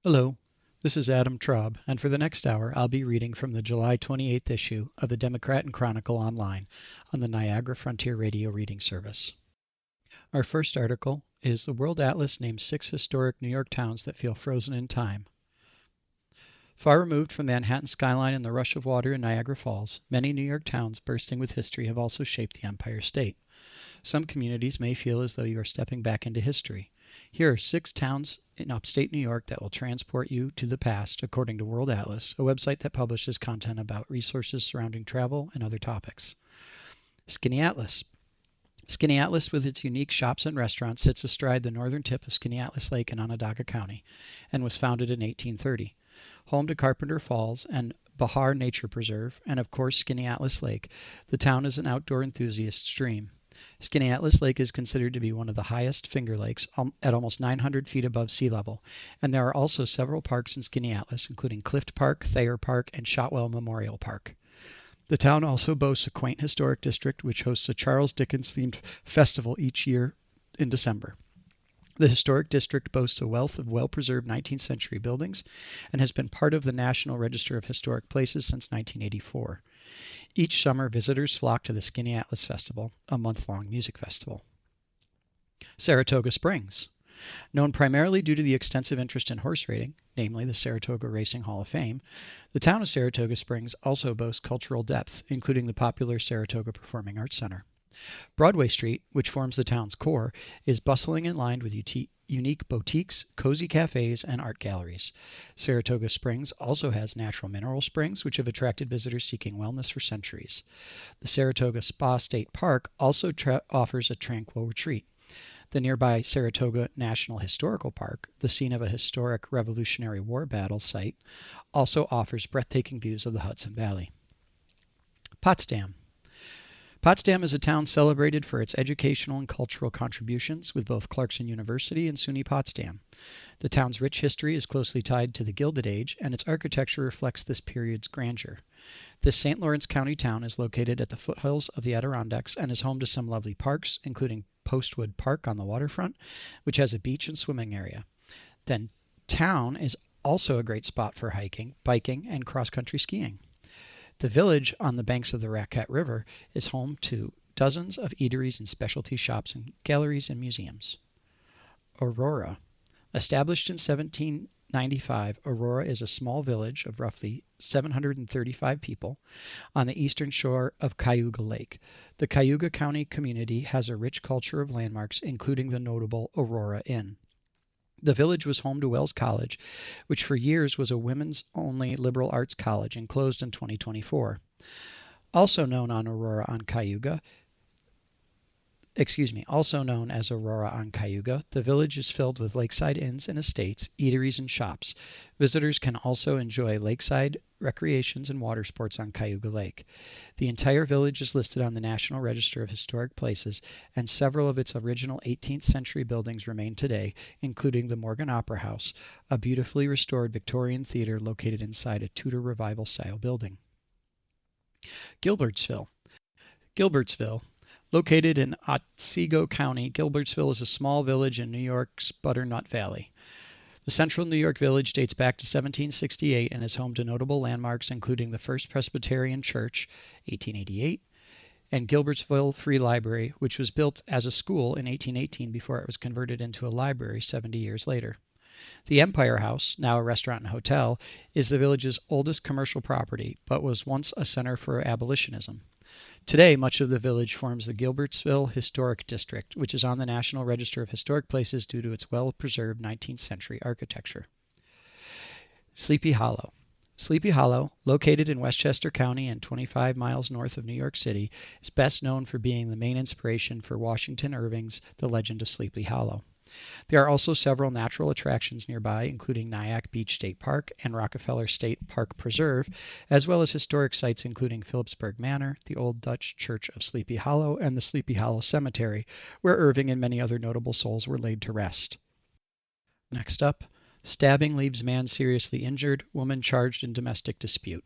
Hello, this is Adam Traub, and for the next hour I'll be reading from the July 28th issue of the Democrat Chronicle online on the Niagara Frontier Radio Reading Service. Our first article is The World Atlas names 6 historic New York towns that feel frozen in time. Far removed from the Manhattan skyline and the rush of water in Niagara Falls, many New York towns bursting with history have also shaped the Empire State. Some communities may feel as though you are stepping back into history. Here are 6 towns in upstate New York that will transport you to the past, according to World Atlas, a website that publishes content about resources surrounding travel and other topics. Skaneateles. Skaneateles, with its unique shops and restaurants, sits astride the northern tip of Skaneateles Lake in Onondaga County and was founded in 1830. Home to Carpenter Falls and Bahar Nature Preserve, and of course Skaneateles Lake, the town is an outdoor enthusiast stream. Skaneateles Lake is considered to be one of the highest Finger Lakes at almost 900 feet above sea level, and there are also several parks in Skaneateles, including Clift Park, Thayer Park, and Shotwell Memorial Park. The town also boasts a quaint historic district which hosts a Charles Dickens-themed festival each year in December. The historic district boasts a wealth of well-preserved 19th century buildings and has been part of the National Register of Historic Places since 1984. Each summer, visitors flock to the Skaneateles Festival, a month-long music festival. Saratoga Springs. Known primarily due to the extensive interest in horse racing, namely the Saratoga Racing Hall of Fame, the town of Saratoga Springs also boasts cultural depth, including the popular Saratoga Performing Arts Center. Broadway Street, which forms the town's core, is bustling and lined with unique boutiques, cozy cafes, and art galleries. Saratoga Springs also has natural mineral springs, which have attracted visitors seeking wellness for centuries. The Saratoga Spa State Park also offers a tranquil retreat. The nearby Saratoga National Historical Park, the scene of a historic Revolutionary War battle site, also offers breathtaking views of the Hudson Valley. Potsdam. Potsdam is a town celebrated for its educational and cultural contributions, with both Clarkson University and SUNY Potsdam. The town's rich history is closely tied to the Gilded Age, and its architecture reflects this period's grandeur. This St. Lawrence County town is located at the foothills of the Adirondacks and is home to some lovely parks, including Postwood Park on the waterfront, which has a beach and swimming area. Then town is also a great spot for hiking, biking, and cross-country skiing. The village on the banks of the Raquette River is home to dozens of eateries and specialty shops and galleries and museums. Aurora. Established in 1795, Aurora is a small village of roughly 735 people on the eastern shore of Cayuga Lake. The Cayuga County community has a rich culture of landmarks, including the notable Aurora Inn. The village was home to Wells College, which for years was a women's-only liberal arts college and closed in 2024. Also known as Aurora on Cayuga, the village is filled with lakeside inns and estates, eateries, and shops. Visitors can also enjoy lakeside recreations and water sports on Cayuga Lake. The entire village is listed on the National Register of Historic Places, and several of its original 18th century buildings remain today, including the Morgan Opera House, a beautifully restored Victorian theater located inside a Tudor Revival-style building. Gilbertsville. Located in Otsego County, Gilbertsville is a small village in New York's Butternut Valley. The central New York village dates back to 1768 and is home to notable landmarks including the First Presbyterian Church, 1888, and Gilbertsville Free Library, which was built as a school in 1818 before it was converted into a library 70 years later. The Empire House, now a restaurant and hotel, is the village's oldest commercial property, but was once a center for abolitionism. Today, much of the village forms the Gilbertsville Historic District, which is on the National Register of Historic Places due to its well-preserved 19th century architecture. Sleepy Hollow. Sleepy Hollow, located in Westchester County and 25 miles north of New York City, is best known for being the main inspiration for Washington Irving's The Legend of Sleepy Hollow. There are also several natural attractions nearby, including Nyack Beach State Park and Rockefeller State Park Preserve, as well as historic sites including Phillipsburg Manor, the Old Dutch Church of Sleepy Hollow, and the Sleepy Hollow Cemetery, where Irving and many other notable souls were laid to rest. Next up, stabbing leaves man seriously injured, woman charged in domestic dispute.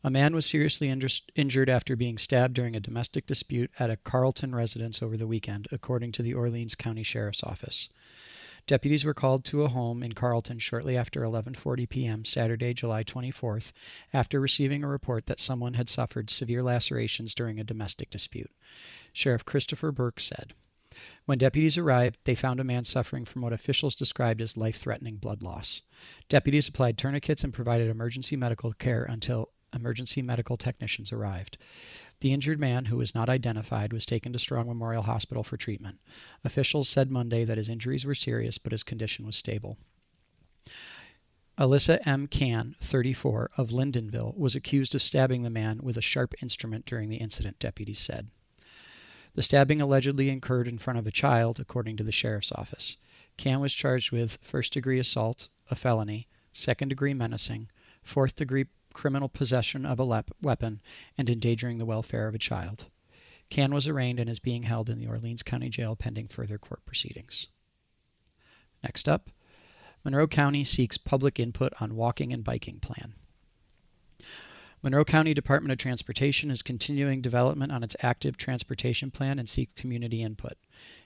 A man was seriously injured after being stabbed during a domestic dispute at a Carlton residence over the weekend, according to the Orleans County Sheriff's Office. Deputies were called to a home in Carlton shortly after 11:40 p.m. Saturday, July 24th, after receiving a report that someone had suffered severe lacerations during a domestic dispute. Sheriff Christopher Burke said. When deputies arrived, they found a man suffering from what officials described as life-threatening blood loss. Deputies applied tourniquets and provided emergency medical care until emergency medical technicians arrived. The injured man, who was not identified, was taken to Strong Memorial Hospital for treatment. Officials said Monday that his injuries were serious, but his condition was stable. Alyssa M. Can, 34, of Lyndonville, was accused of stabbing the man with a sharp instrument during the incident, deputies said. The stabbing allegedly occurred in front of a child, according to the sheriff's office. Can was charged with first-degree assault, a felony, second-degree menacing, fourth-degree criminal possession of a weapon, and endangering the welfare of a child. Can was arraigned and is being held in the Orleans County Jail pending further court proceedings. Next up, Monroe County seeks public input on walking and biking plan. Monroe County Department of Transportation is continuing development on its active transportation plan and seeks community input.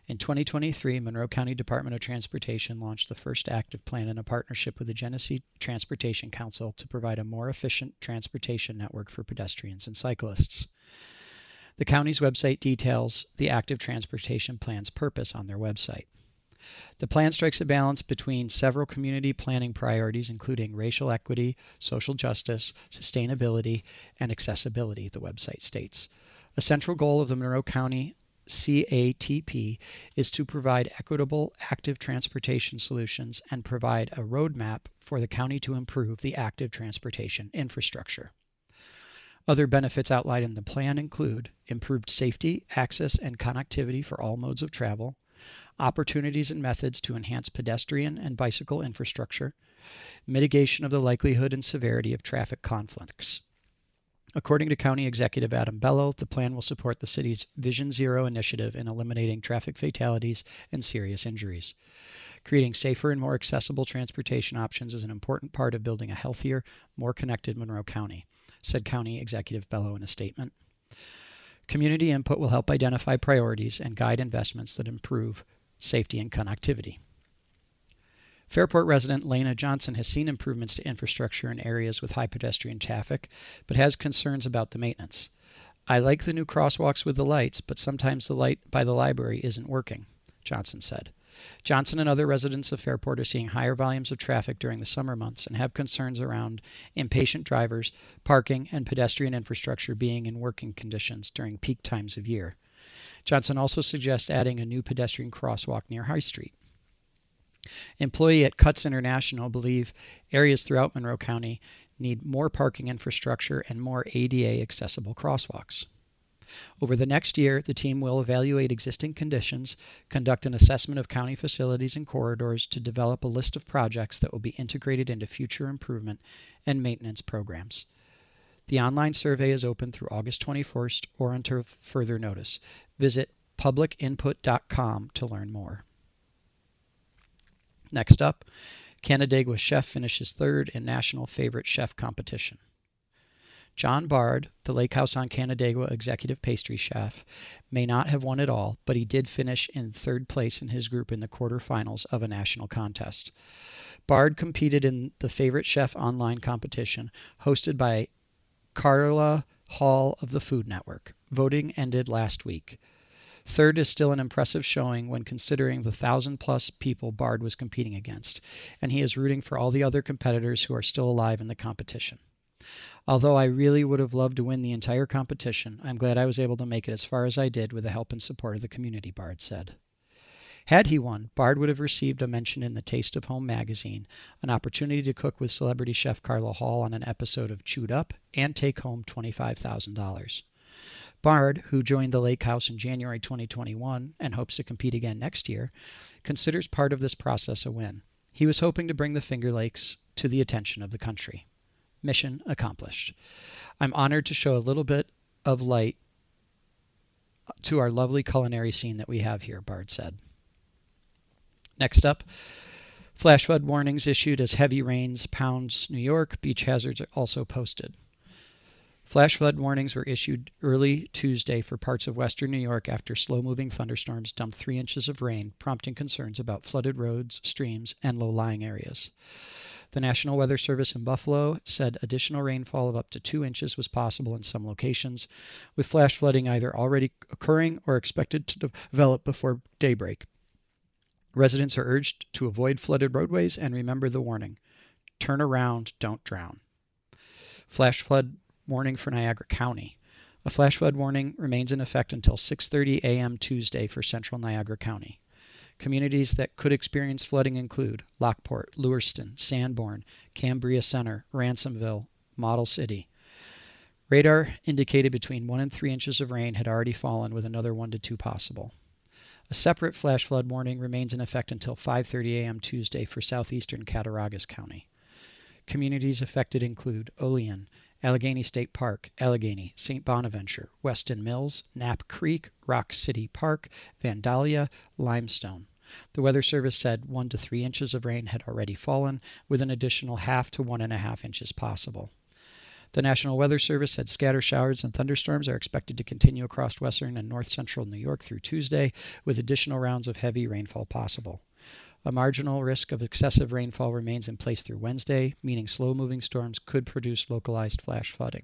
In 2023, Monroe County Department of Transportation launched the first active plan in a partnership with the Genesee Transportation Council to provide a more efficient transportation network for pedestrians and cyclists. The county's website details the active transportation plan's purpose on their website. The plan strikes a balance between several community planning priorities, including racial equity, social justice, sustainability, and accessibility, the website states. A central goal of the Monroe County CATP is to provide equitable, active transportation solutions and provide a roadmap for the county to improve the active transportation infrastructure. Other benefits outlined in the plan include improved safety, access, and connectivity for all modes of travel, opportunities and methods to enhance pedestrian and bicycle infrastructure, mitigation of the likelihood and severity of traffic conflicts. According to County Executive Adam Bello, the plan will support the city's Vision Zero initiative in eliminating traffic fatalities and serious injuries. Creating safer and more accessible transportation options is an important part of building a healthier, more connected Monroe County, said County Executive Bello in a statement. Community input will help identify priorities and guide investments that improve safety and connectivity. Fairport resident Lena Johnson has seen improvements to infrastructure in areas with high pedestrian traffic, but has concerns about the maintenance. I like the new crosswalks with the lights, but sometimes the light by the library isn't working, Johnson said. Johnson and other residents of Fairport are seeing higher volumes of traffic during the summer months and have concerns around impatient drivers, parking, and pedestrian infrastructure being in working conditions during peak times of year. Johnson also suggests adding a new pedestrian crosswalk near High Street. Employees at Cuts International believe areas throughout Monroe County need more parking infrastructure and more ADA accessible crosswalks. Over the next year, the team will evaluate existing conditions, conduct an assessment of county facilities and corridors to develop a list of projects that will be integrated into future improvement and maintenance programs. The online survey is open through August 21st or until further notice. Visit publicinput.com to learn more. Next up, Canandaigua chef finishes third in National Favorite Chef competition. John Bard, the Lake House on Canandaigua executive pastry chef, may not have won it all, but he did finish in third place in his group in the quarterfinals of a national contest. Bard competed in the Favorite Chef online competition hosted by Carla Hall of the Food Network. Voting ended last week. Third is still an impressive showing when considering the 1,000-plus people Bard was competing against, and he is rooting for all the other competitors who are still alive in the competition. Although I really would have loved to win the entire competition, I'm glad I was able to make it as far as I did with the help and support of the community, Bard said. Had he won, Bard would have received a mention in the Taste of Home magazine, an opportunity to cook with celebrity chef Carla Hall on an episode of Chewed Up, and take home $25,000. Bard, who joined the Lake House in January 2021 and hopes to compete again next year, considers part of this process a win. He was hoping to bring the Finger Lakes to the attention of the country. Mission accomplished. I'm honored to show a little bit of light to our lovely culinary scene that we have here, Bard said. Next up, flash flood warnings issued as heavy rains pounds New York. Beach hazards are also posted. Flash flood warnings were issued early Tuesday for parts of western New York after slow-moving thunderstorms dumped 3 inches of rain, prompting concerns about flooded roads, streams, and low-lying areas. The National Weather Service in Buffalo said additional rainfall of up to 2 inches was possible in some locations, with flash flooding either already occurring or expected to develop before daybreak. Residents are urged to avoid flooded roadways and remember the warning: turn around, don't drown. Flash flood warning for Niagara County. A flash flood warning remains in effect until 6:30 a.m. Tuesday for central Niagara County. Communities that could experience flooding include Lockport, Lewiston, Sanborn, Cambria Center, Ransomville, Model City. Radar indicated between 1 and 3 inches of rain had already fallen, with another 1 to 2 possible. A separate flash flood warning remains in effect until 5:30 a.m. Tuesday for southeastern Cattaraugus County. Communities affected include Olean, Allegheny State Park, Allegheny, St. Bonaventure, Weston Mills, Knapp Creek, Rock City Park, Vandalia, Limestone. The Weather Service said 1 to 3 inches of rain had already fallen, with an additional 0.5 to 1.5 inches possible. The National Weather Service said scatter showers and thunderstorms are expected to continue across western and north central New York through Tuesday, with additional rounds of heavy rainfall possible. A marginal risk of excessive rainfall remains in place through Wednesday, meaning slow-moving storms could produce localized flash flooding.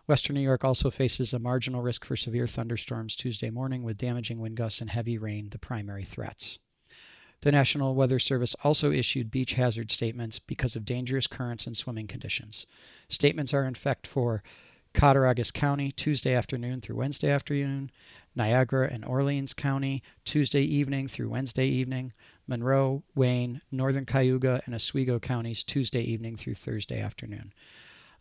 Western New York also faces a marginal risk for severe thunderstorms Tuesday morning, with damaging wind gusts and heavy rain the primary threats. The National Weather Service also issued beach hazard statements because of dangerous currents and swimming conditions. Statements are in effect for Cattaraugus County Tuesday afternoon through Wednesday afternoon, Niagara and Orleans County Tuesday evening through Wednesday evening, Monroe, Wayne, Northern Cayuga, and Oswego counties Tuesday evening through Thursday afternoon.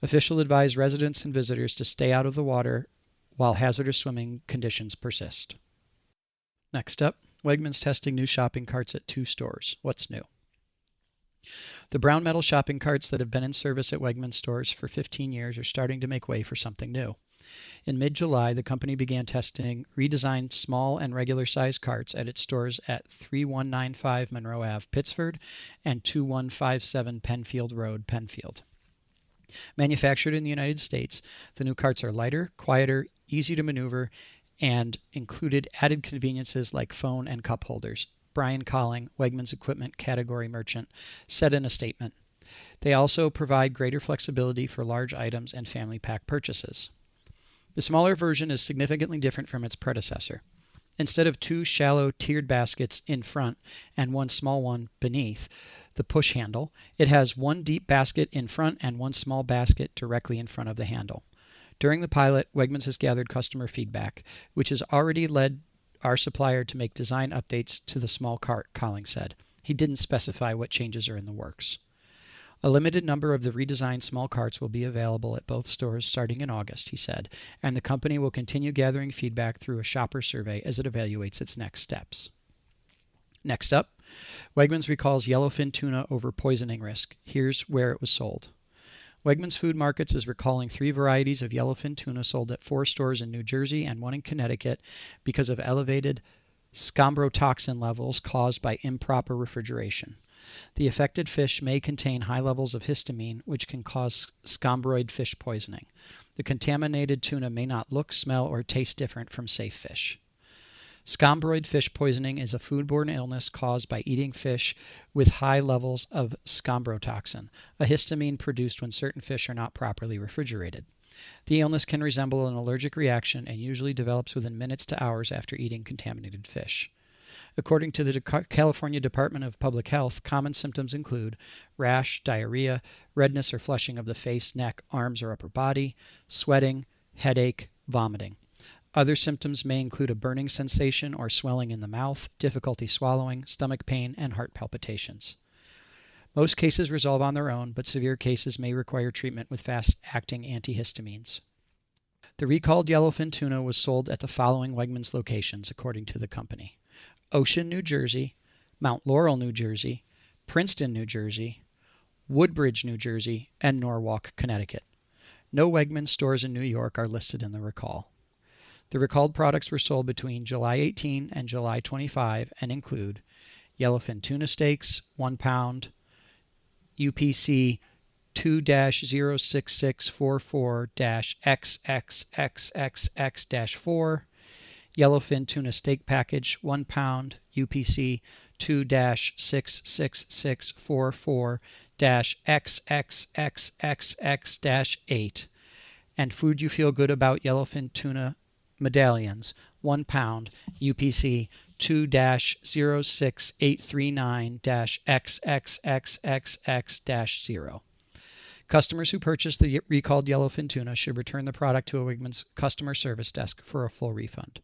Officials advise residents and visitors to stay out of the water while hazardous swimming conditions persist. Next up, Wegmans testing new shopping carts at 2 stores. What's new? The brown metal shopping carts that have been in service at Wegmans stores for 15 years are starting to make way for something new. In mid-July, the company began testing redesigned small and regular-sized carts at its stores at 3195 Monroe Ave, Pittsford, and 2157 Penfield Road, Penfield. Manufactured in the United States, the new carts are lighter, quieter, easy to maneuver, and included added conveniences like phone and cup holders. Brian Colling, Wegmans Equipment Category Merchant, said in a statement. They also provide greater flexibility for large items and family pack purchases. The smaller version is significantly different from its predecessor. Instead of 2 shallow tiered baskets in front and 1 small one beneath the push handle, it has 1 deep basket in front and 1 small basket directly in front of the handle. During the pilot, Wegmans has gathered customer feedback, which has already led our supplier to make design updates to the small cart, Colling said. He didn't specify what changes are in the works. A limited number of the redesigned small carts will be available at both stores starting in August, he said, and the company will continue gathering feedback through a shopper survey as it evaluates its next steps. Next up, Wegmans recalls yellowfin tuna over poisoning risk. Here's where it was sold. Wegmans Food Markets is recalling 3 varieties of yellowfin tuna sold at 4 stores in New Jersey and 1 in Connecticut because of elevated scombrotoxin levels caused by improper refrigeration. The affected fish may contain high levels of histamine, which can cause scombroid fish poisoning. The contaminated tuna may not look, smell, or taste different from safe fish. Scombroid fish poisoning is a foodborne illness caused by eating fish with high levels of scombrotoxin, a histamine produced when certain fish are not properly refrigerated. The illness can resemble an allergic reaction and usually develops within minutes to hours after eating contaminated fish. According to the California Department of Public Health, common symptoms include rash, diarrhea, redness or flushing of the face, neck, arms, or upper body, sweating, headache, vomiting. Other symptoms may include a burning sensation or swelling in the mouth, difficulty swallowing, stomach pain, and heart palpitations. Most cases resolve on their own, but severe cases may require treatment with fast-acting antihistamines. The recalled yellowfin tuna was sold at the following Wegmans locations, according to the company: Ocean, New Jersey, Mount Laurel, New Jersey, Princeton, New Jersey, Woodbridge, New Jersey, and Norwalk, Connecticut. No Wegmans stores in New York are listed in the recall. The recalled products were sold between July 18 and July 25 and include yellowfin tuna steaks, 1 pound, UPC 2-06644-XXXXX-4, Yellowfin tuna steak package 1 pound, UPC 2-66644-XXXXX-8, and Food You Feel Good About Yellowfin tuna medallions 1 pound, UPC 2-06839-XXXXX-0. Customers who purchase the recalled yellowfin tuna should return the product to a Wegmans customer service desk for a full refund.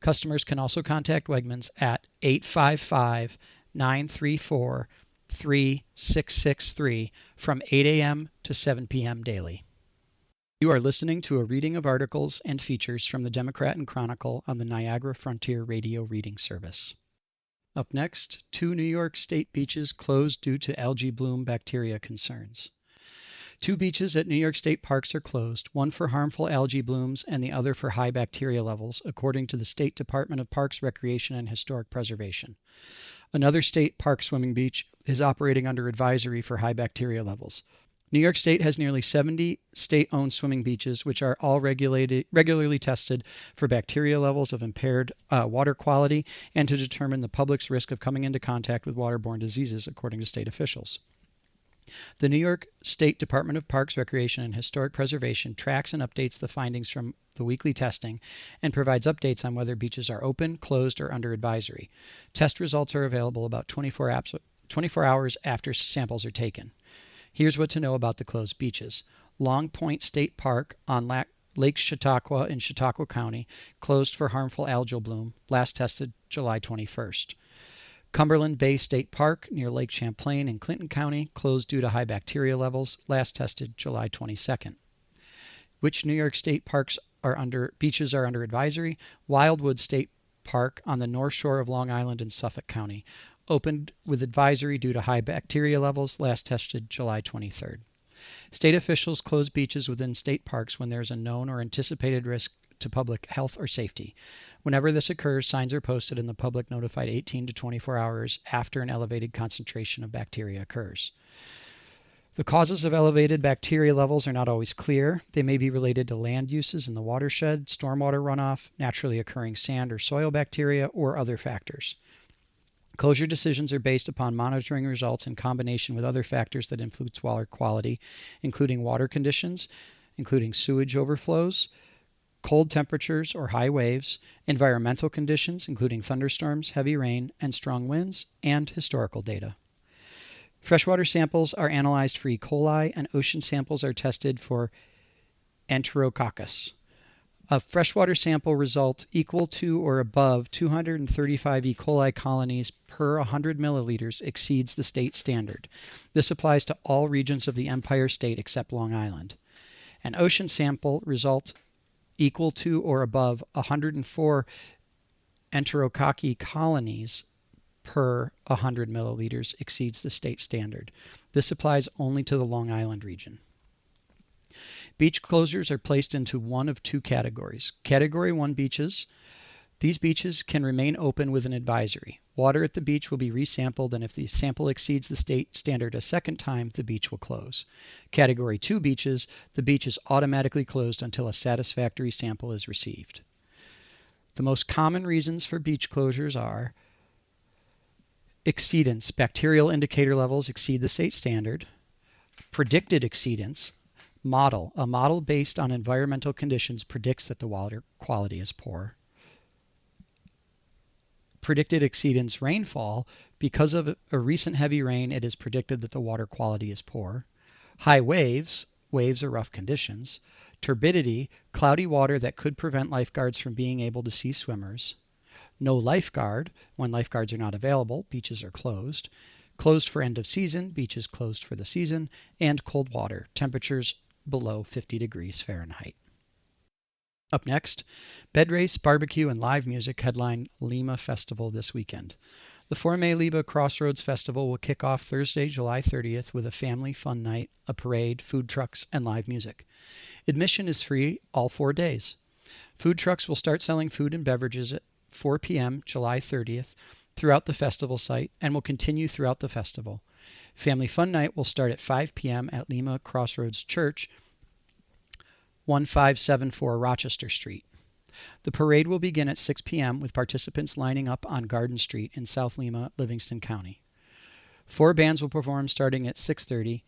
Customers can also contact Wegmans at 855-934-3663 from 8 a.m. to 7 p.m. daily. You are listening to a reading of articles and features from the Democrat Chronicle on the Niagara Frontier Radio Reading Service. Up next, 2 New York State beaches closed due to algae bloom bacteria concerns. 2 beaches at New York State parks are closed, one for harmful algae blooms and the other for high bacteria levels, according to the State Department of Parks, Recreation, and Historic Preservation. Another state park swimming beach is operating under advisory for high bacteria levels. New York State has nearly 70 state-owned swimming beaches, which are all regularly tested for bacteria levels of impaired water quality and to determine the public's risk of coming into contact with waterborne diseases, according to state officials. The New York State Department of Parks, Recreation, and Historic Preservation tracks and updates the findings from the weekly testing and provides updates on whether beaches are open, closed, or under advisory. Test results are available about 24 hours after samples are taken. Here's what to know about the closed beaches. Long Point State Park on Lake Chautauqua in Chautauqua County closed for harmful algal bloom, last tested July 21st. Cumberland Bay State Park near Lake Champlain in Clinton County closed due to high bacteria levels, last tested July 22nd. Which New York State beaches are under advisory? Wildwood State Park on the North Shore of Long Island in Suffolk County opened with advisory due to high bacteria levels, last tested July 23rd. State officials close beaches within state parks when there is a known or anticipated risk to public health or safety. Whenever this occurs, signs are posted and the public notified 18 to 24 hours after an elevated concentration of bacteria occurs. The causes of elevated bacteria levels are not always clear. They may be related to land uses in the watershed, stormwater runoff, naturally occurring sand or soil bacteria, or other factors. Closure decisions are based upon monitoring results in combination with other factors that influence water quality, including water conditions, including sewage overflows, cold temperatures or high waves, environmental conditions, including thunderstorms, heavy rain, and strong winds, and historical data. Freshwater samples are analyzed for E. coli, and ocean samples are tested for Enterococcus. A freshwater sample result equal to or above 235 E. coli colonies per 100 milliliters exceeds the state standard. This applies to all regions of the Empire State except Long Island. An ocean sample result equal to or above 104 Enterococci colonies per 100 milliliters exceeds the state standard. This applies only to the Long Island region. Beach closures are placed into one of 2 categories. Category 1 beaches. These beaches can remain open with an advisory. Water at the beach will be resampled, and if the sample exceeds the state standard a second time, the beach will close. Category 2 beaches. The beach is automatically closed until a satisfactory sample is received. The most common reasons for beach closures are exceedance. Bacterial indicator levels exceed the state standard. Predicted exceedance. Model. A model based on environmental conditions predicts that the water quality is poor. Predicted exceedance rainfall. Because of a recent heavy rain, it is predicted that the water quality is poor. High waves. Waves are rough conditions. Turbidity. Cloudy water that could prevent lifeguards from being able to see swimmers. No lifeguard. When lifeguards are not available, beaches are closed. Closed for end of season. Beaches closed for the season. And cold water. Temperatures below 50 degrees Fahrenheit. Up next, bed race, barbecue, and live music headline Lima Festival this weekend. The Forme Lima Crossroads Festival will kick off Thursday, July 30th with a family fun night, a parade, food trucks, and live music. Admission is free all 4 days. Food trucks will start selling food and beverages at 4 p.m. July 30th throughout the festival site and will continue throughout the festival. Family Fun Night will start at 5 p.m. at Lima Crossroads Church, 1574 Rochester Street. The parade will begin at 6 p.m. with participants lining up on Garden Street in South Lima, Livingston County. 4 bands will perform starting at 6:30,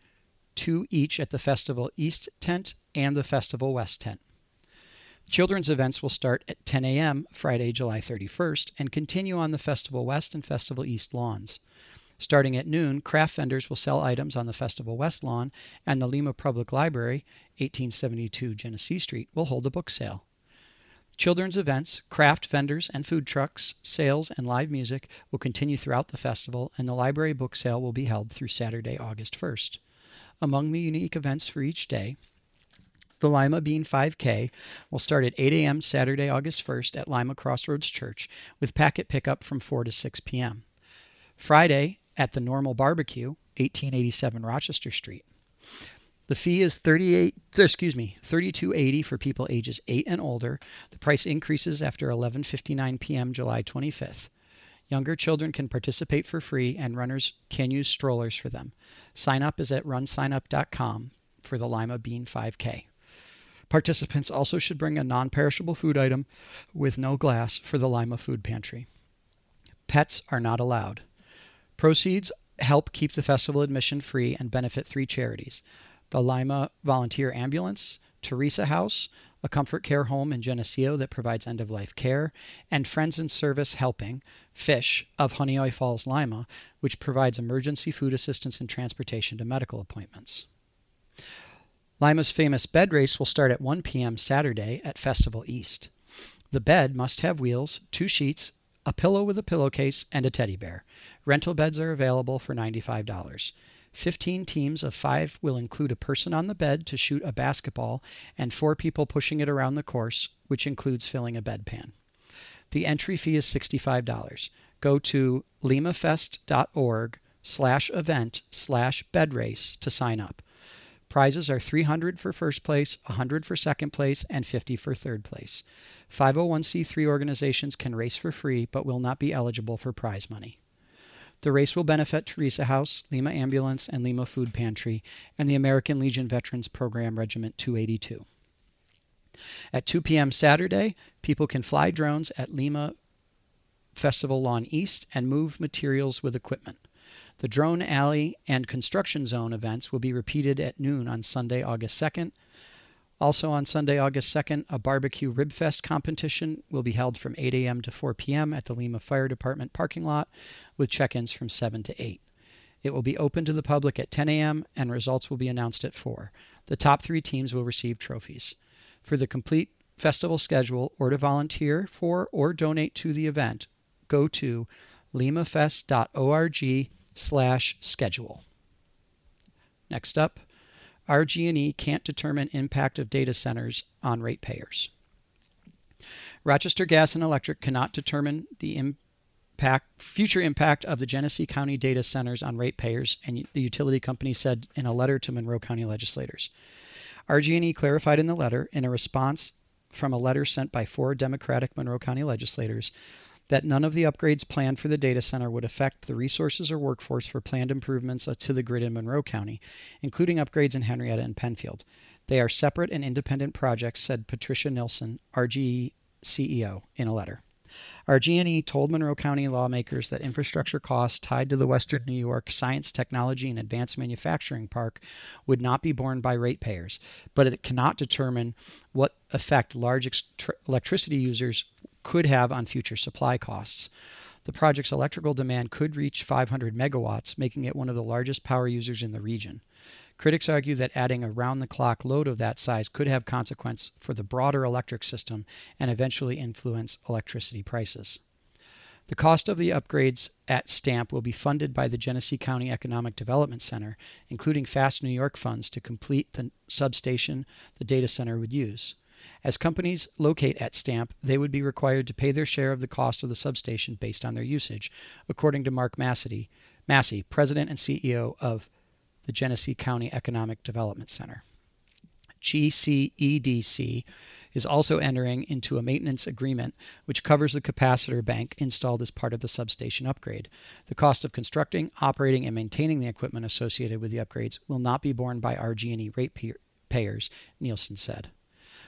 2 each at the Festival East tent and the Festival West tent. Children's events will start at 10 a.m. Friday, July 31st, and continue on the Festival West and Festival East lawns. Starting at noon, craft vendors will sell items on the Festival West lawn, and the Lima Public Library, 1872 Genesee Street, will hold a book sale. Children's events, craft vendors, and food trucks, sales, and live music will continue throughout the festival, and the library book sale will be held through Saturday, August 1st. Among the unique events for each day, the Lima Bean 5K will start at 8 a.m. Saturday, August 1st at Lima Crossroads Church with packet pickup from 4 to 6 p.m. Friday at the Normal Barbecue, 1887 Rochester Street. The fee is $32.80 for people ages 8 and older. The price increases after 11:59 p.m. July 25th. Younger children can participate for free, and runners can use strollers for them. Sign up is at runsignup.com for the Lima Bean 5K. Participants also should bring a non-perishable food item with no glass for the Lima Food Pantry. Pets are not allowed. Proceeds help keep the festival admission free and benefit 3 charities: the Lima Volunteer Ambulance, Teresa House, a comfort care home in Geneseo that provides end-of-life care, and Friends in Service Helping Fish of Honeoye Falls, Lima, which provides emergency food assistance and transportation to medical appointments. Lima's famous bed race will start at 1 p.m. Saturday at Festival East. The bed must have wheels, 2 sheets, a pillow with a pillowcase, and a teddy bear. Rental beds are available for $95. 15 teams of 5 will include a person on the bed to shoot a basketball and 4 people pushing it around the course, which includes filling a bedpan. The entry fee is $65. Go to limafest.org/event/bedrace to sign up. Prizes are $300 for first place, $100 for second place, and $50 for third place. 501c3 organizations can race for free but will not be eligible for prize money. The race will benefit Teresa House, Lima Ambulance, and Lima Food Pantry, and the American Legion Veterans Program Regiment 282. At 2 p.m. Saturday, people can fly drones at Lima Festival Lawn East and move materials with equipment. The Drone Alley and Construction Zone events will be repeated at noon on Sunday, August 2nd. Also on Sunday, August 2nd, a barbecue rib fest competition will be held from 8 a.m. to 4 p.m. at the Lima Fire Department parking lot with check-ins from 7 to 8. It will be open to the public at 10 a.m. and results will be announced at 4. The top 3 teams will receive trophies. For the complete festival schedule or to volunteer for or donate to the event, go to limafest.org/schedule. Next up, RG&E can't determine impact of data centers on ratepayers. Rochester Gas and Electric cannot determine the future impact of the Genesee County data centers on ratepayers, and the utility company said in a letter to Monroe County legislators. RG&E clarified in the letter, in a response from a letter sent by 4 Democratic Monroe County legislators, that none of the upgrades planned for the data center would affect the resources or workforce for planned improvements to the grid in Monroe County, including upgrades in Henrietta and Penfield. They are separate and independent projects, said Patricia Nilsson, RGE CEO, in a letter. RG&E told Monroe County lawmakers that infrastructure costs tied to the Western New York Science, Technology, and Advanced Manufacturing Park would not be borne by ratepayers, but it cannot determine what effect large electricity users could have on future supply costs. The project's electrical demand could reach 500 megawatts, making it one of the largest power users in the region. Critics argue that adding a round-the-clock load of that size could have consequence for the broader electric system and eventually influence electricity prices. The cost of the upgrades at STAMP will be funded by the Genesee County Economic Development Center, including Fast New York funds to complete the substation the data center would use. As companies locate at STAMP, they would be required to pay their share of the cost of the substation based on their usage, according to Mark Massey, President and CEO of the Genesee County Economic Development Center. GCEDC, is also entering into a maintenance agreement which covers the capacitor bank installed as part of the substation upgrade. The cost of constructing, operating, and maintaining the equipment associated with the upgrades will not be borne by RG&E ratepayers, Nielsen said.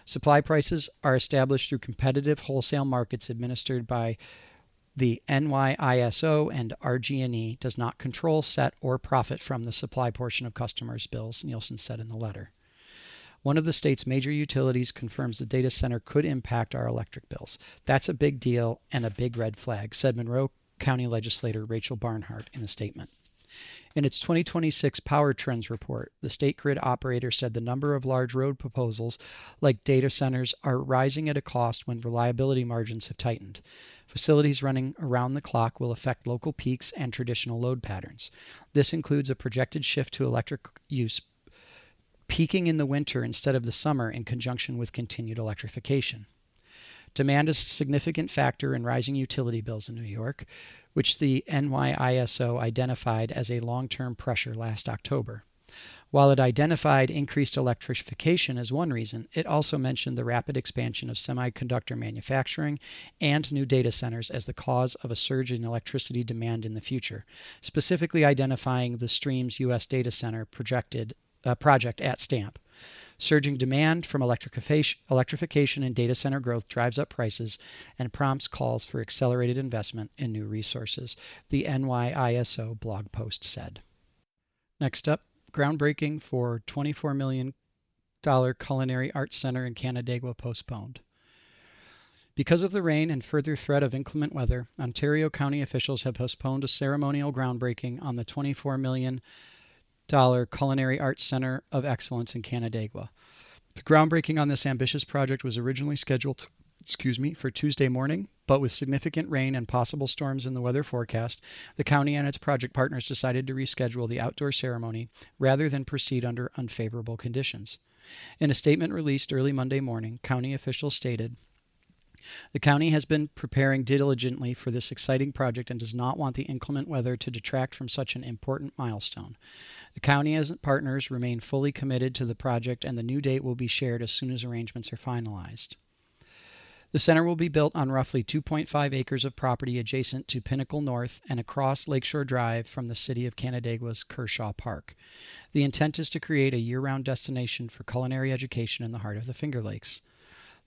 Supply prices are established through competitive wholesale markets administered by the NYISO, and RG&E does not control, set, or profit from the supply portion of customers' bills, Nielsen said in the letter. One of the state's major utilities confirms the data center could impact our electric bills. That's a big deal and a big red flag, said Monroe County Legislator Rachel Barnhart in a statement. In its 2026 Power Trends report, the state grid operator said the number of large road proposals like data centers are rising at a cost when reliability margins have tightened. Facilities running around the clock will affect local peaks and traditional load patterns. This includes a projected shift to electric use peaking in the winter instead of the summer in conjunction with continued electrification. Demand is a significant factor in rising utility bills in New York, which the NYISO identified as a long-term pressure last October. While it identified increased electrification as one reason, it also mentioned the rapid expansion of semiconductor manufacturing and new data centers as the cause of a surge in electricity demand in the future, specifically identifying the Streams U.S. data center project at Stamp. Surging demand from electrification and data center growth drives up prices and prompts calls for accelerated investment in new resources, the NYISO blog post said. Next up, groundbreaking for $24 million Culinary Arts Center in Canandaigua postponed. Because of the rain and further threat of inclement weather, Ontario County officials have postponed a ceremonial groundbreaking on the $24 million Culinary Arts Center of Excellence in Canandaigua. The groundbreaking on this ambitious project was originally scheduled for Tuesday morning, but with significant rain and possible storms in the weather forecast, the county and its project partners decided to reschedule the outdoor ceremony rather than proceed under unfavorable conditions. In a statement released early Monday morning, county officials stated, "The county has been preparing diligently for this exciting project and does not want the inclement weather to detract from such an important milestone. The county and its partners remain fully committed to the project, and the new date will be shared as soon as arrangements are finalized." The center will be built on roughly 2.5 acres of property adjacent to Pinnacle North and across Lakeshore Drive from the city of Canandaigua's Kershaw Park. The intent is to create a year-round destination for culinary education in the heart of the Finger Lakes.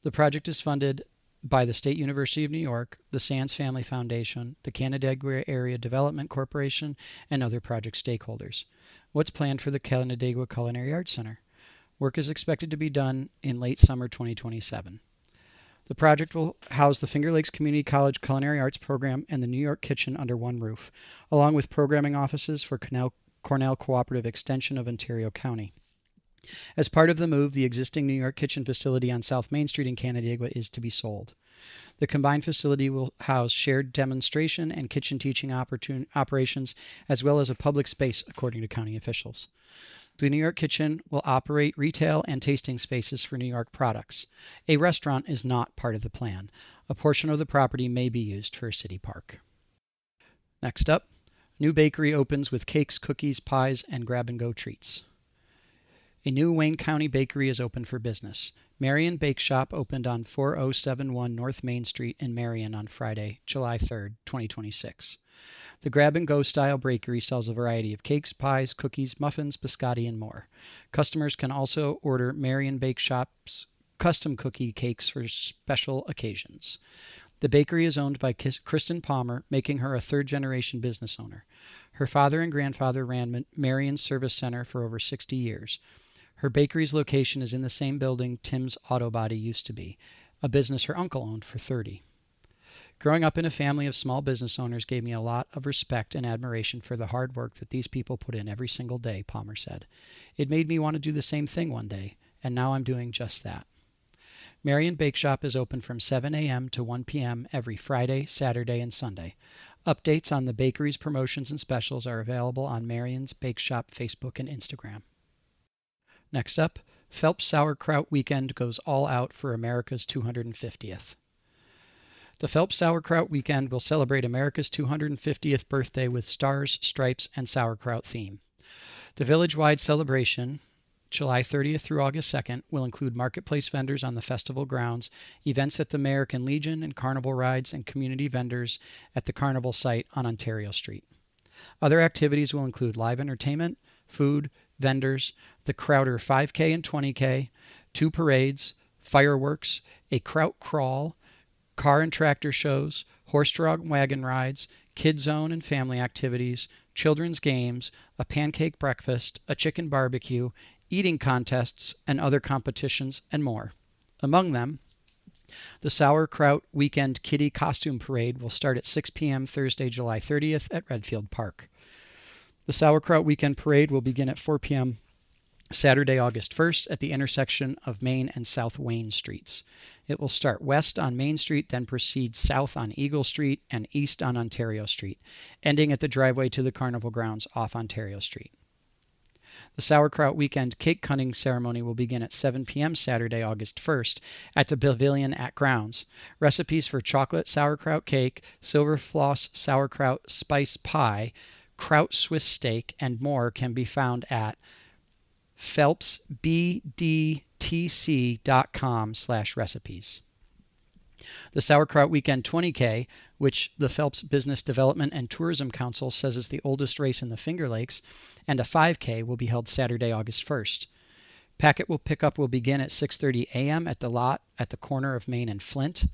The project is funded by the State University of New York, the Sands Family Foundation, the Canandaigua Area Development Corporation, and other project stakeholders. What's planned for the Canandaigua Culinary Arts Center? Work is expected to be done in late summer 2027. The project will house the Finger Lakes Community College Culinary Arts Program and the New York Kitchen under one roof, along with programming offices for Cornell Cooperative Extension of Ontario County. As part of the move, the existing New York Kitchen facility on South Main Street in Canandaigua is to be sold. The combined facility will house shared demonstration and kitchen teaching operations, as well as a public space, according to county officials. The New York Kitchen will operate retail and tasting spaces for New York products. A restaurant is not part of the plan. A portion of the property may be used for a city park. Next up, new bakery opens with cakes, cookies, pies, and grab-and-go treats. A new Wayne County bakery is open for business. Marion Bake Shop opened on 4071 North Main Street in Marion on Friday, July 3, 2026. The grab-and-go style bakery sells a variety of cakes, pies, cookies, muffins, biscotti, and more. Customers can also order Marion Bake Shop's custom cookie cakes for special occasions. The bakery is owned by Kristen Palmer, making her a third-generation business owner. Her father and grandfather ran Marion's Service Center for over 60 years. Her bakery's location is in the same building Tim's Auto Body used to be, a business her uncle owned for 30. Growing up in a family of small business owners gave me a lot of respect and admiration for the hard work that these people put in every single day, Palmer said. It made me want to do the same thing one day, and now I'm doing just that. Marion Bake Shop is open from 7 a.m. to 1 p.m. every Friday, Saturday, and Sunday. Updates on the bakery's promotions and specials are available on Marion's Bake Shop Facebook and Instagram. Next up, Phelps Sauerkraut Weekend goes all out for America's 250th. The Phelps Sauerkraut Weekend will celebrate America's 250th birthday with stars, stripes, and sauerkraut theme. The village-wide celebration July 30th through August 2nd, will include marketplace vendors on the festival grounds, events at the American Legion and carnival rides, and community vendors at the carnival site on Ontario Street. Other activities will include live entertainment, food, vendors, the Crowder 5K and 20K, 2 parades, fireworks, a kraut crawl, car and tractor shows, horse-drawn wagon rides, kid zone and family activities, children's games, a pancake breakfast, a chicken barbecue, eating contests, and other competitions, and more. Among them, the Sauerkraut Weekend Kitty Costume Parade will start at 6 p.m. Thursday, July 30th at Redfield Park. The Sauerkraut Weekend Parade will begin at 4 p.m. Saturday, August 1st at the intersection of Main and South Wayne Streets. It will start west on Main Street, then proceed south on Eagle Street and east on Ontario Street, ending at the driveway to the carnival grounds off Ontario Street. The Sauerkraut Weekend Cake Cutting Ceremony will begin at 7 p.m. Saturday, August 1st at the Pavilion at Grounds. Recipes for chocolate sauerkraut cake, silver floss sauerkraut spice pie, kraut Swiss steak, and more can be found at phelpsbdtc.com/recipes. The Sauerkraut Weekend 20K, which the Phelps Business Development and Tourism Council says is the oldest race in the Finger Lakes, and a 5K will be held Saturday, August 1st. Packet pickup will begin at 6:30 a.m. at the lot at the corner of Main and Flint.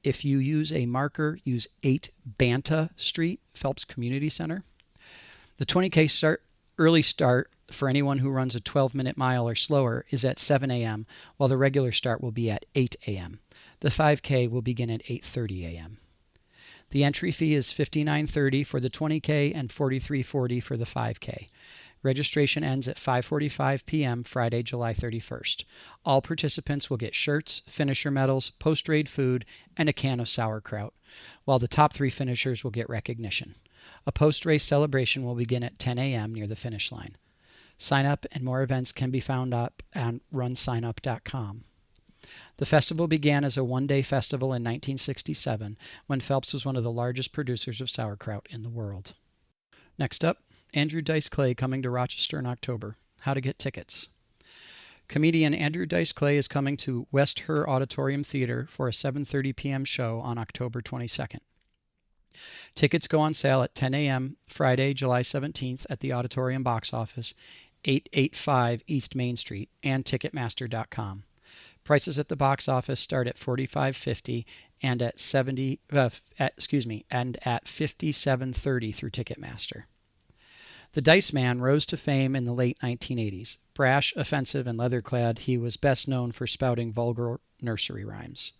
If you use a marker, use 8 Banta Street, Phelps Community Center. The 20K early start for anyone who runs a 12-minute mile or slower is at 7 a.m., while the regular start will be at 8 a.m. The 5K will begin at 8:30 a.m. The entry fee is $59.30 for the 20K and $43.40 for the 5K. Registration ends at 5:45 p.m. Friday, July 31st. All participants will get shirts, finisher medals, post-raid food, and a can of sauerkraut, while the top 3 finishers will get recognition. A post-race celebration will begin at 10 a.m. near the finish line. Sign up and more events can be found up on runsignup.com. The festival began as a one-day festival in 1967 when Phelps was one of the largest producers of sauerkraut in the world. Next up, Andrew Dice Clay coming to Rochester in October. How to get tickets. Comedian Andrew Dice Clay is coming to West Her Auditorium Theater for a 7:30 p.m. show on October 22nd. Tickets go on sale at 10 a.m. Friday, July 17th at the Auditorium box office, 885 East Main Street, and Ticketmaster.com. Prices at the box office start at $45.50 and at $57.30 through Ticketmaster. The Dice Man rose to fame in the late 1980s. Brash, offensive, and leather-clad, he was best known for spouting vulgar nursery rhymes.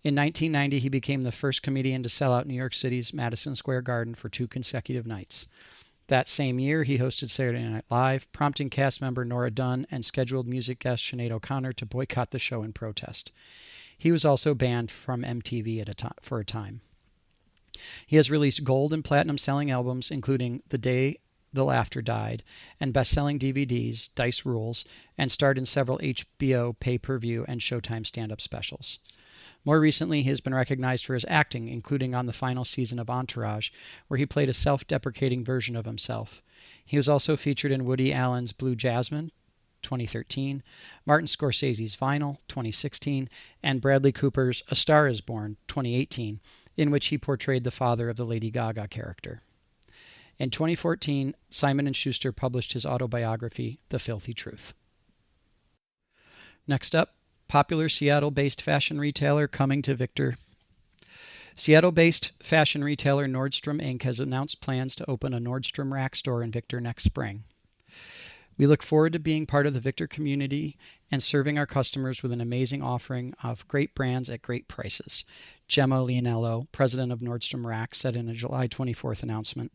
In 1990, he became the first comedian to sell out New York City's Madison Square Garden for 2 consecutive nights. That same year, he hosted Saturday Night Live, prompting cast member Nora Dunn and scheduled music guest Sinead O'Connor to boycott the show in protest. He was also banned from MTV for a time. He has released gold and platinum selling albums, including The Day the Laughter Died, and best-selling DVDs, Dice Rules, and starred in several HBO pay-per-view and Showtime stand-up specials. More recently, he has been recognized for his acting, including on the final season of Entourage, where he played a self-deprecating version of himself. He was also featured in Woody Allen's Blue Jasmine, 2013, Martin Scorsese's Vinyl, 2016, and Bradley Cooper's A Star is Born, 2018, in which he portrayed the father of the Lady Gaga character. In 2014, Simon & Schuster published his autobiography, The Filthy Truth. Next up, popular Seattle-based fashion retailer coming to Victor. Seattle-based fashion retailer Nordstrom Inc. has announced plans to open a Nordstrom Rack store in Victor next spring. We look forward to being part of the Victor community and serving our customers with an amazing offering of great brands at great prices, Gemma Leonello, president of Nordstrom Rack, said in a July 24th announcement.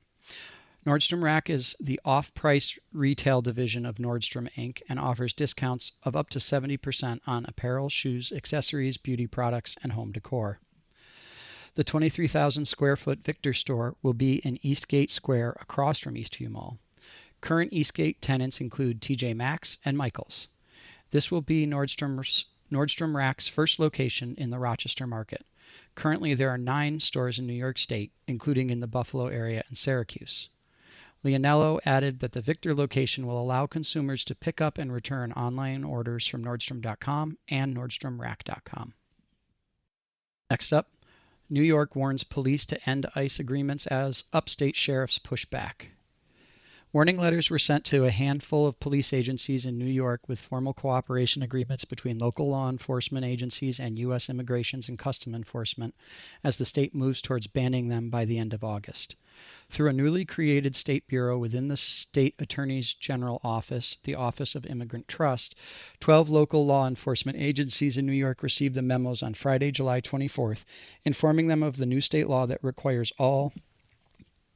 Nordstrom Rack is the off-price retail division of Nordstrom Inc. and offers discounts of up to 70% on apparel, shoes, accessories, beauty products, and home decor. The 23,000 square foot Victor store will be in Eastgate Square across from Eastview Mall. Current Eastgate tenants include TJ Maxx and Michaels. This will be Nordstrom Rack's first location in the Rochester market. Currently, there are 9 stores in New York State, including in the Buffalo area and Syracuse. Leonello added that the Victor location will allow consumers to pick up and return online orders from Nordstrom.com and NordstromRack.com. Next up, New York warns police to end ICE agreements as upstate sheriffs push back. Warning letters were sent to a handful of police agencies in New York with formal cooperation agreements between local law enforcement agencies and U.S. Immigration and Customs Enforcement as the state moves towards banning them by the end of August. Through a newly created state bureau within the State Attorney's General Office, the Office of Immigrant Trust, 12 local law enforcement agencies in New York received the memos on Friday, July 24th, informing them of the new state law that requires all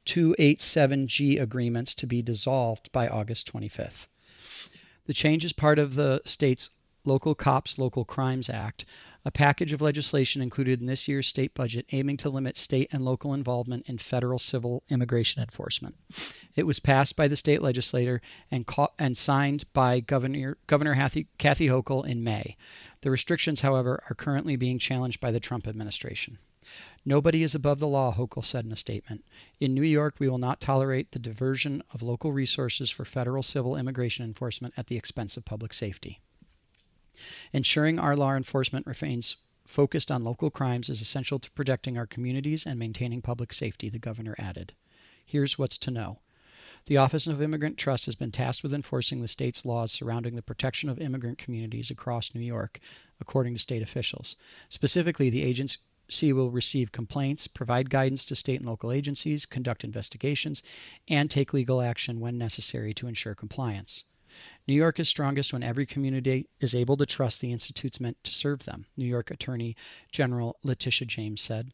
287G agreements to be dissolved by August 25th. The change is part of the state's Local Cops, Local Crimes Act, a package of legislation included in this year's state budget aiming to limit state and local involvement in federal civil immigration enforcement. It was passed by the state legislature and signed by Governor Kathy Hochul in May. The restrictions, however, are currently being challenged by the Trump administration. Nobody is above the law, Hochul said in a statement. In New York, we will not tolerate the diversion of local resources for federal civil immigration enforcement at the expense of public safety. Ensuring our law enforcement remains focused on local crimes is essential to protecting our communities and maintaining public safety, the governor added. Here's what's to know. The Office of Immigrant Trust has been tasked with enforcing the state's laws surrounding the protection of immigrant communities across New York, according to state officials. Specifically, the agency will receive complaints, provide guidance to state and local agencies, conduct investigations, and take legal action when necessary to ensure compliance. New York is strongest when every community is able to trust the institutes meant to serve them, New York Attorney General Letitia James said.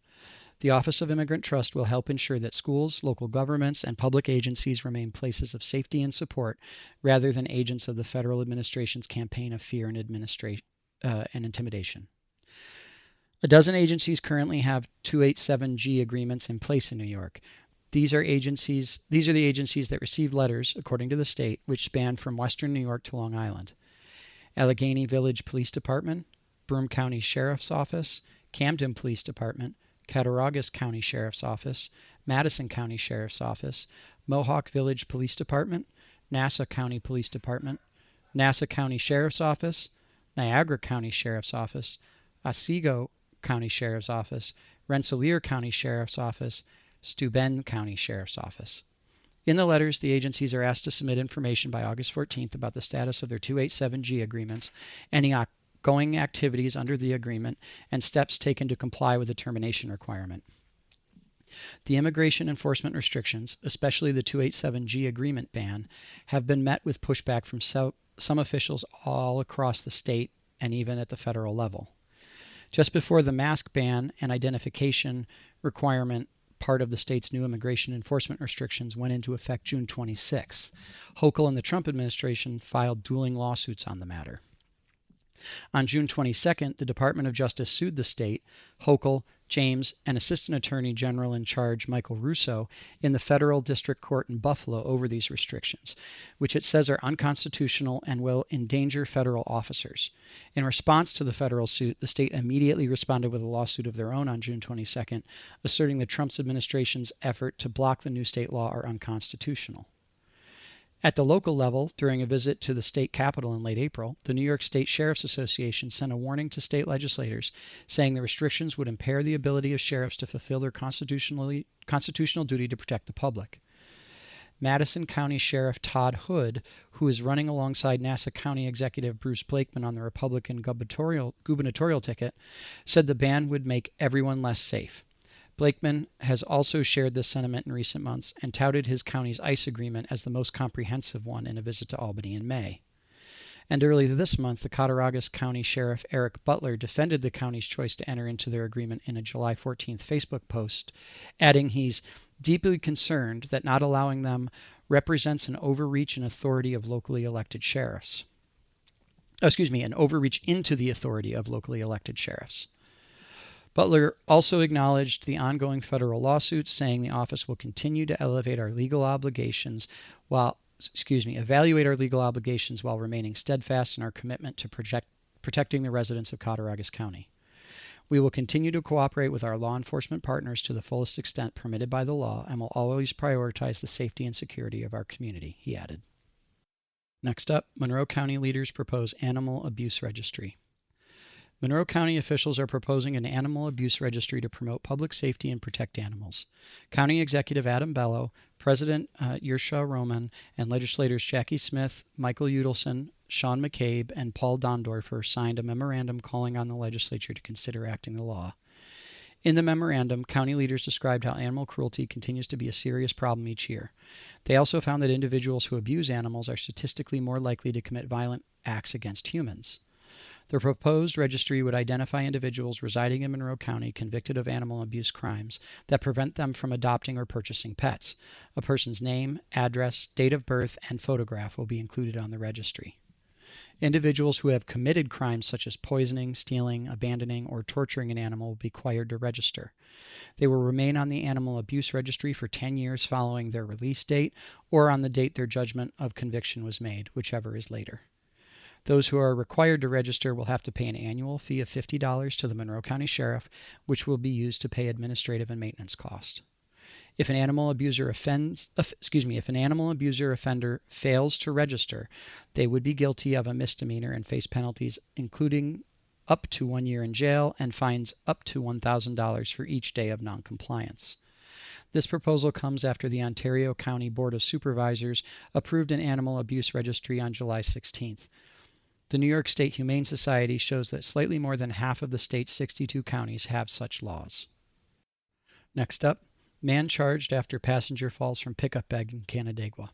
The Office of Immigrant Trust will help ensure that schools, local governments, and public agencies remain places of safety and support rather than agents of the federal administration's campaign of fear and intimidation. A dozen agencies currently have 287G agreements in place in New York. These are the agencies that received letters, according to the state, which span from western New York to Long Island. Allegheny Village Police Department, Broome County Sheriff's Office, Camden Police Department, Cattaraugus County Sheriff's Office, Madison County Sheriff's Office, Mohawk Village Police Department, Nassau County Police Department, Nassau County Sheriff's Office, Niagara County Sheriff's Office, Otsego County Sheriff's Office, Rensselaer County Sheriff's Office, Steuben County Sheriff's Office. In the letters, the agencies are asked to submit information by August 14th about the status of their 287G agreements, any ongoing activities under the agreement, and steps taken to comply with the termination requirement. The immigration enforcement restrictions, especially the 287G agreement ban, have been met with pushback from some officials all across the state and even at the federal level. Just before the mask ban and identification requirement part of the state's new immigration enforcement restrictions went into effect June 26. Hochul and the Trump administration filed dueling lawsuits on the matter. On June 22nd, the Department of Justice sued the state, Hochul, James, and Assistant Attorney General in charge Michael Russo in the federal district court in Buffalo over these restrictions, which it says are unconstitutional and will endanger federal officers. In response to the federal suit, the state immediately responded with a lawsuit of their own on June 22nd, asserting that Trump's administration's effort to block the new state law are unconstitutional. At the local level, during a visit to the state capitol in late April, the New York State Sheriff's Association sent a warning to state legislators, saying the restrictions would impair the ability of sheriffs to fulfill their constitutional duty to protect the public. Madison County Sheriff Todd Hood, who is running alongside Nassau County Executive Bruce Blakeman on the Republican gubernatorial ticket, said the ban would make everyone less safe. Blakeman has also shared this sentiment in recent months and touted his county's ICE agreement as the most comprehensive one in a visit to Albany in May. And earlier this month, the Cattaraugus County Sheriff Eric Butler defended the county's choice to enter into their agreement in a July 14th Facebook post, adding he's deeply concerned that not allowing them represents an overreach in authority of locally elected sheriffs. An overreach into the authority of locally elected sheriffs. Butler also acknowledged the ongoing federal lawsuits, saying the office will continue to evaluate our legal obligations while remaining steadfast in our commitment to protecting the residents of Cattaraugus County. We will continue to cooperate with our law enforcement partners to the fullest extent permitted by the law and will always prioritize the safety and security of our community, he added. Next up, Monroe County leaders propose animal abuse registry. Monroe County officials are proposing an animal abuse registry to promote public safety and protect animals. County Executive Adam Bello, President Yersha Roman, and legislators Jackie Smith, Michael Udelson, Sean McCabe, and Paul Dondorfer signed a memorandum calling on the legislature to consider acting the law. In the memorandum, county leaders described how animal cruelty continues to be a serious problem each year. They also found that individuals who abuse animals are statistically more likely to commit violent acts against humans. The proposed registry would identify individuals residing in Monroe County convicted of animal abuse crimes that prevent them from adopting or purchasing pets. A person's name, address, date of birth, and photograph will be included on the registry. Individuals who have committed crimes such as poisoning, stealing, abandoning, or torturing an animal will be required to register. They will remain on the animal abuse registry for 10 years following their release date or on the date their judgment of conviction was made, whichever is later. Those who are required to register will have to pay an annual fee of $50 to the Monroe County Sheriff, which will be used to pay administrative and maintenance costs. If an animal abuser offender fails to register, they would be guilty of a misdemeanor and face penalties including up to 1 year in jail and fines up to $1,000 for each day of noncompliance. This proposal comes after the Ontario County Board of Supervisors approved an animal abuse registry on July 16th. The New York State Humane Society shows that slightly more than half of the state's 62 counties have such laws. Next up, man charged after passenger falls from pickup bag in Canandaigua.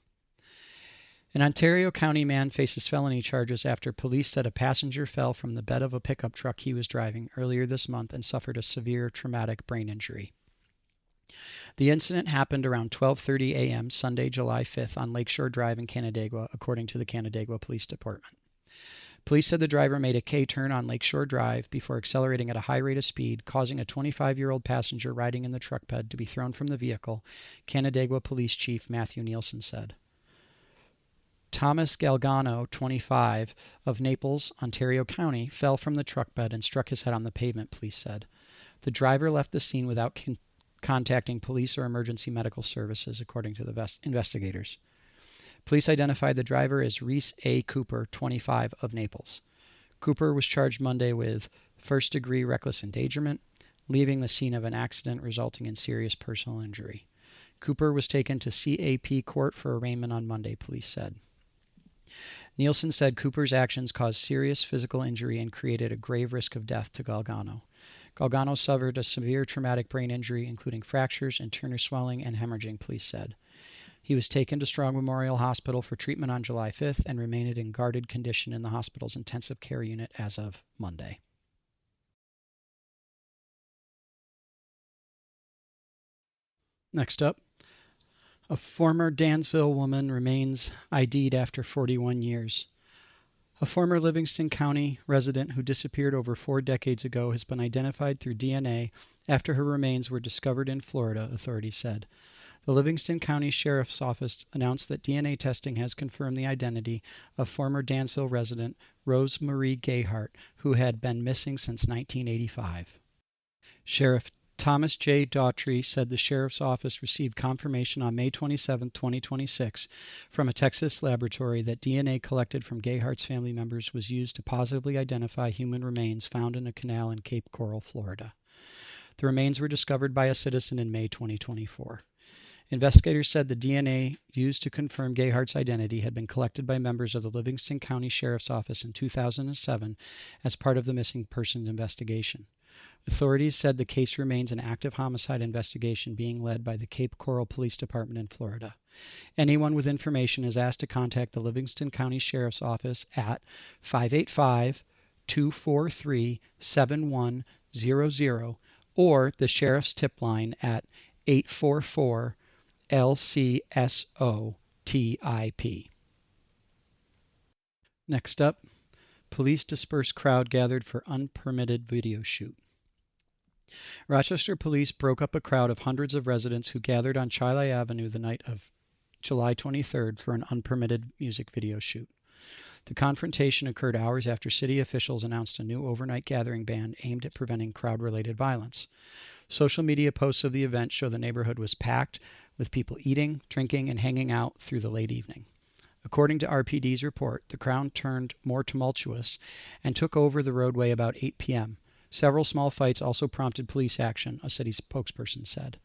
An Ontario County man faces felony charges after police said a passenger fell from the bed of a pickup truck he was driving earlier this month and suffered a severe traumatic brain injury. The incident happened around 12:30 a.m. Sunday, July 5th on Lakeshore Drive in Canandaigua, according to the Canandaigua Police Department. Police said the driver made a K-turn on Lakeshore Drive before accelerating at a high rate of speed, causing a 25-year-old passenger riding in the truck bed to be thrown from the vehicle, Canandaigua Police Chief Matthew Nielsen said. Thomas Galgano, 25, of Naples, Ontario County, fell from the truck bed and struck his head on the pavement, police said. The driver left the scene without contacting police or emergency medical services, according to the investigators. Police identified the driver as Reese A. Cooper, 25, of Naples. Cooper was charged Monday with first-degree reckless endangerment, leaving the scene of an accident resulting in serious personal injury. Cooper was taken to CAP court for arraignment on Monday, police said. Nielsen said Cooper's actions caused serious physical injury and created a grave risk of death to Galgano. Galgano suffered a severe traumatic brain injury, including fractures, internal swelling, and hemorrhaging, police said. He was taken to Strong Memorial Hospital for treatment on July 5th and remained in guarded condition in the hospital's intensive care unit as of Monday. Next up, a former Dansville woman remains ID'd after 41 years. A former Livingston County resident who disappeared over 4 decades ago has been identified through DNA after her remains were discovered in Florida, authorities said. The Livingston County Sheriff's Office announced that DNA testing has confirmed the identity of former Dansville resident Rose Marie Gayhart, who had been missing since 1985. Sheriff Thomas J. Daughtry said the Sheriff's Office received confirmation on May 27, 2026, from a Texas laboratory that DNA collected from Gayhart's family members was used to positively identify human remains found in a canal in Cape Coral, Florida. The remains were discovered by a citizen in May 2024. Investigators said the DNA used to confirm Gayhart's identity had been collected by members of the Livingston County Sheriff's Office in 2007 as part of the missing persons investigation. Authorities said the case remains an active homicide investigation being led by the Cape Coral Police Department in Florida. Anyone with information is asked to contact the Livingston County Sheriff's Office at 585-243-7100 or the Sheriff's Tip Line at 844 LCSO-TIP. Next up, police disperse crowd gathered for unpermitted video shoot. Rochester police broke up a crowd of hundreds of residents who gathered on Chile Avenue the night of July 23rd for an unpermitted music video shoot. The confrontation occurred hours after city officials announced a new overnight gathering ban aimed at preventing crowd-related violence. Social media posts of the event show the neighborhood was packed, with people eating, drinking, and hanging out through the late evening. According to RPD's report, the crowd turned more tumultuous and took over the roadway about 8 p.m. Several small fights also prompted police action, a city spokesperson said.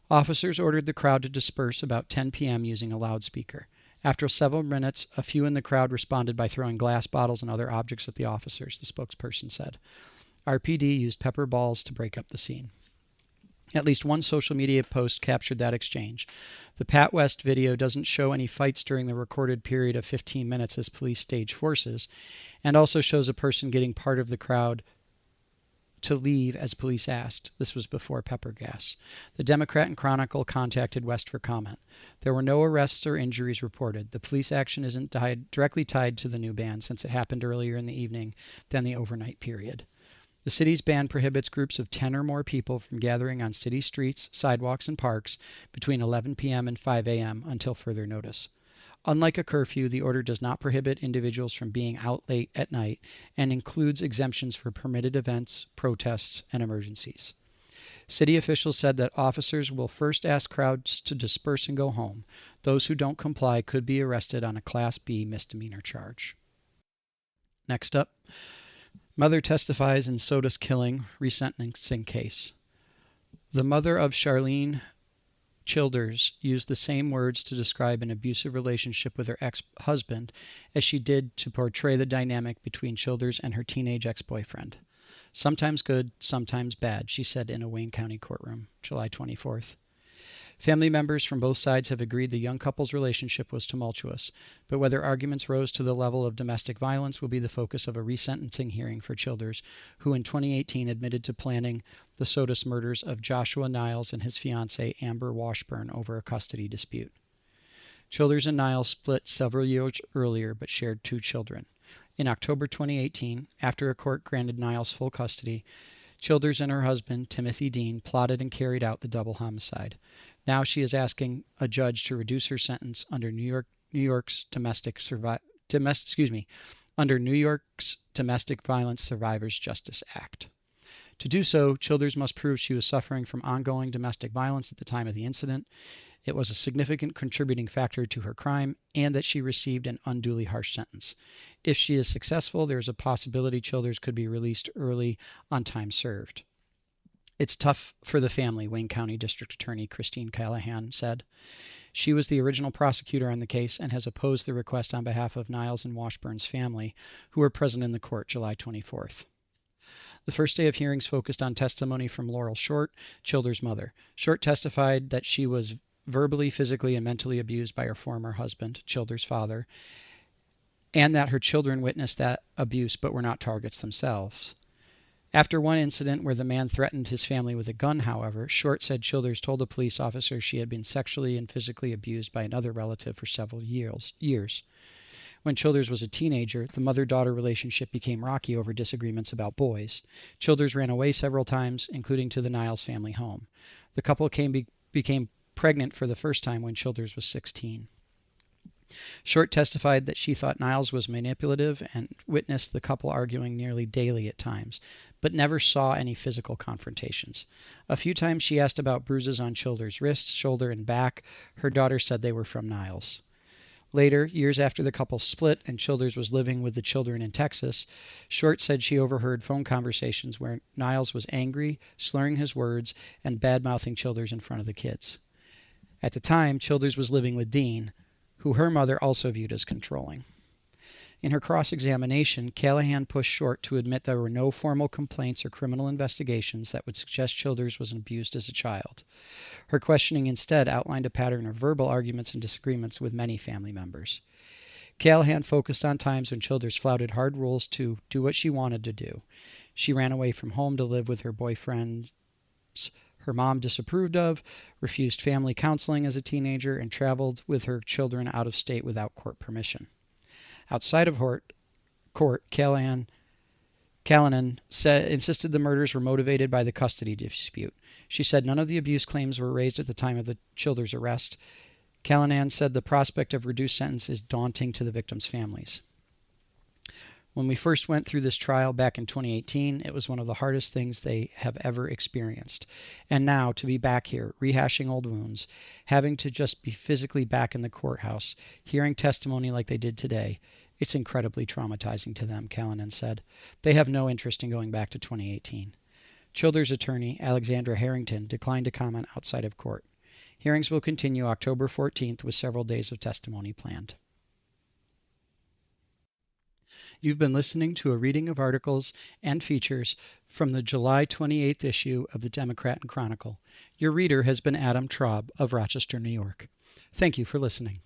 Officers ordered the crowd to disperse about 10 p.m. using a loudspeaker. After several minutes, a few in the crowd responded by throwing glass bottles and other objects at the officers, the spokesperson said. RPD used pepper balls to break up the scene. At least one social media post captured that exchange. The Pat West video doesn't show any fights during the recorded period of 15 minutes as police stage forces, and also shows a person getting part of the crowd to leave as police asked. This was before pepper gas. The Democrat Chronicle contacted West for comment. There were no arrests or injuries reported. The police action isn't directly tied to the new ban since it happened earlier in the evening than the overnight period. The city's ban prohibits groups of 10 or more people from gathering on city streets, sidewalks, and parks between 11 p.m. and 5 a.m. until further notice. Unlike a curfew, the order does not prohibit individuals from being out late at night and includes exemptions for permitted events, protests, and emergencies. City officials said that officers will first ask crowds to disperse and go home. Those who don't comply could be arrested on a Class B misdemeanor charge. Next up, mother testifies in Soda's killing resentencing case. The mother of Charlene Childers used the same words to describe an abusive relationship with her ex-husband as she did to portray the dynamic between Childers and her teenage ex-boyfriend. Sometimes good, sometimes bad, she said in a Wayne County courtroom, July 24th. Family members from both sides have agreed the young couple's relationship was tumultuous, but whether arguments rose to the level of domestic violence will be the focus of a resentencing hearing for Childers, who in 2018 admitted to planning the Sodas murders of Joshua Niles and his fiancée Amber Washburn over a custody dispute. Childers and Niles split several years earlier but shared 2 children. In October 2018, after a court granted Niles full custody, Childers and her husband, Timothy Dean, plotted and carried out the double homicide. Now she is asking a judge to reduce her sentence under New York's Domestic Violence Survivors Justice Act. To do so, Childers must prove she was suffering from ongoing domestic violence at the time of the incident, it was a significant contributing factor to her crime, and that she received an unduly harsh sentence. If she is successful, there is a possibility Childers could be released early on time served. It's tough for the family, Wayne County District Attorney Christine Callahan said. She was the original prosecutor on the case and has opposed the request on behalf of Niles and Washburn's family, who were present in the court July 24th. The first day of hearings focused on testimony from Laurel Short, Childers' mother. Short testified that she was verbally, physically, and mentally abused by her former husband, Childers' father, and that her children witnessed that abuse but were not targets themselves. After one incident where the man threatened his family with a gun, however, Short said Childers told the police officer she had been sexually and physically abused by another relative for several years. When Childers was a teenager, the mother-daughter relationship became rocky over disagreements about boys. Childers ran away several times, including to the Niles family home. The couple became pregnant for the first time when Childers was 16. Short testified that she thought Niles was manipulative and witnessed the couple arguing nearly daily at times, but never saw any physical confrontations. A few times she asked about bruises on Childers' wrists, shoulder, and back. Her daughter said they were from Niles. Later, years after the couple split and Childers was living with the children in Texas, Short said she overheard phone conversations where Niles was angry, slurring his words, and bad-mouthing Childers in front of the kids. At the time, Childers was living with Dean, who her mother also viewed as controlling. In her cross-examination, Callahan pushed Short to admit there were no formal complaints or criminal investigations that would suggest Childers was abused as a child. Her questioning instead outlined a pattern of verbal arguments and disagreements with many family members. Callahan focused on times when Childers flouted hard rules to do what she wanted to do. She ran away from home to live with her boyfriends her mom disapproved of, refused family counseling as a teenager, and traveled with her children out of state without court permission. Outside of court, Callahan insisted the murders were motivated by the custody dispute. She said none of the abuse claims were raised at the time of the Childers' arrest. Callahan said the prospect of reduced sentence is daunting to the victims' families. When we first went through this trial back in 2018, it was one of the hardest things they have ever experienced. And now to be back here, rehashing old wounds, having to just be physically back in the courthouse, hearing testimony like they did today, it's incredibly traumatizing to them, Callanan said. They have no interest in going back to 2018. Childers' attorney, Alexandra Harrington, declined to comment outside of court. Hearings will continue October 14th with several days of testimony planned. You've been listening to a reading of articles and features from the July 28th issue of the Democrat Chronicle. Your reader has been Adam Traub of Rochester, New York. Thank you for listening.